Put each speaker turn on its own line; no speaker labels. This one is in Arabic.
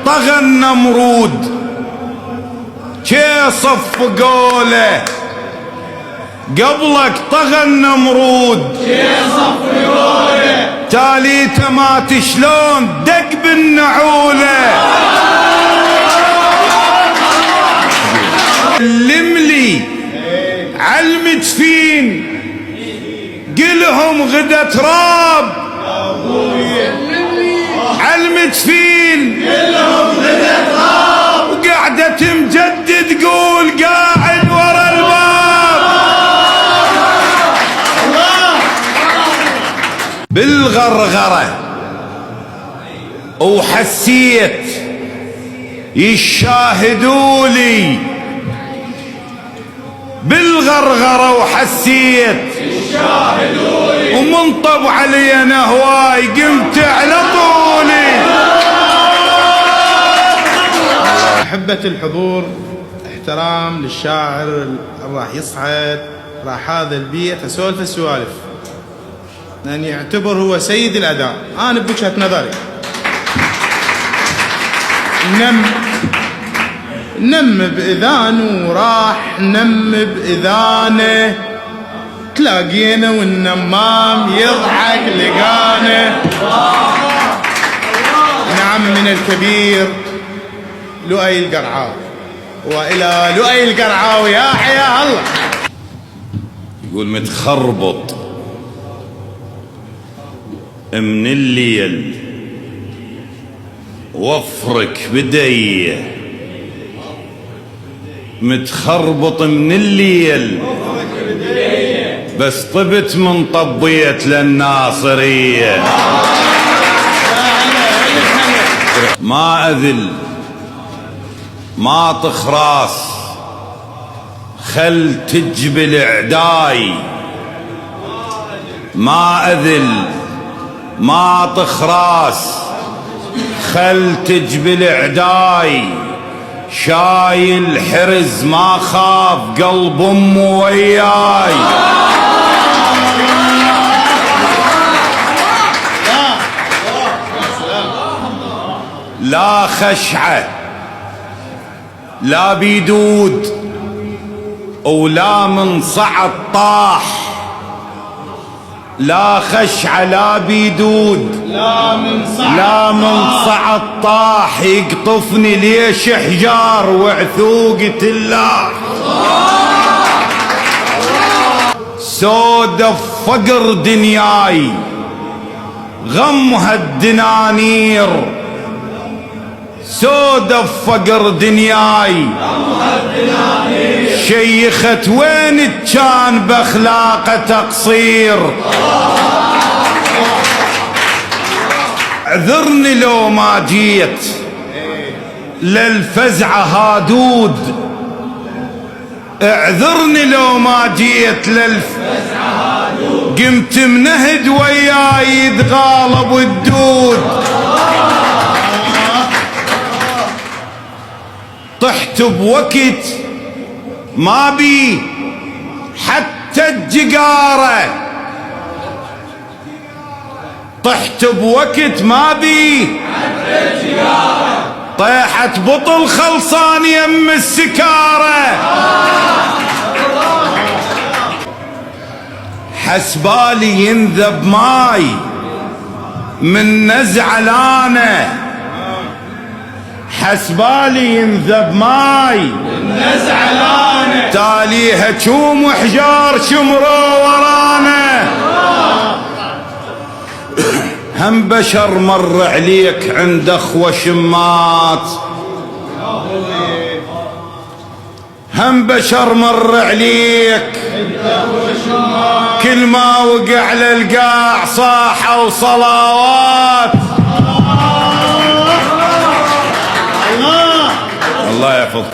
طغى النمرود كي صفقوا له قبلك طغى النمرود كي صفقوا له تاليته مات شلون دق بالنعوله اللملي عالمدفين قلهم غدا تراب عالمدفين قلهم غدا تراب وقعدة مجدد تقول قاعد ورا الباب بالغرغرة وحسيت يشاهدوا لي بالغرغرة وحسيت يشاهدوني ومنطب علي انا هواي قمت على طولي.
أحبة الحضور، احترام للشاعر راح يصعد راح هذا البيت اسولف السوالف لأن يعتبر هو سيد الأداء. أنا بوجهة نظري نم بإذانه وراح نم بإذانه تلاقينا والنمام يضحك لقانه. نعم من الكبير لؤي القرعاوي وإلى لؤي القرعاوي يا حيا الله.
يقول متخربط من الليل وفرك بدي متخربط من الليل بس طبت من طبيت للناصرية ما أذل ما طخراس خل تجبل اعداي ما أذل ما طخراس خل تجبل اعداي شايل حرز ما خاف قلب امه وياي لا خشعة لا بيدود ولا من صعد طاح لا خشعة لا بيدود لا من صعد طاح يقطفني ليش حجار وعثوقة الله سودة فقر دنياي غمها الدنانير سودة فقر دنياي شيخت وين كان باخلاقه تقصير اعذرني لو ما جيت للفزعة هادود اعذرني لو ما جيت للفزعة هادود قمت منهد وياي يتغالب الدود طحت بوقت ما بي حتى الجقارة طحت بوقت ما بي حتى الجقارة طيحت بطل خلصان يم السكارة حسبالي ينذب ماي من نزعلانه حسبالي ينذب ماي نزعلانه تاليها تشوم وحجار شمرو ورانا هم بشر مر عليك عند اخوة شمات هم بشر مر عليك كل ما وقع للقاع صاحة وصلوات الله يحفظك.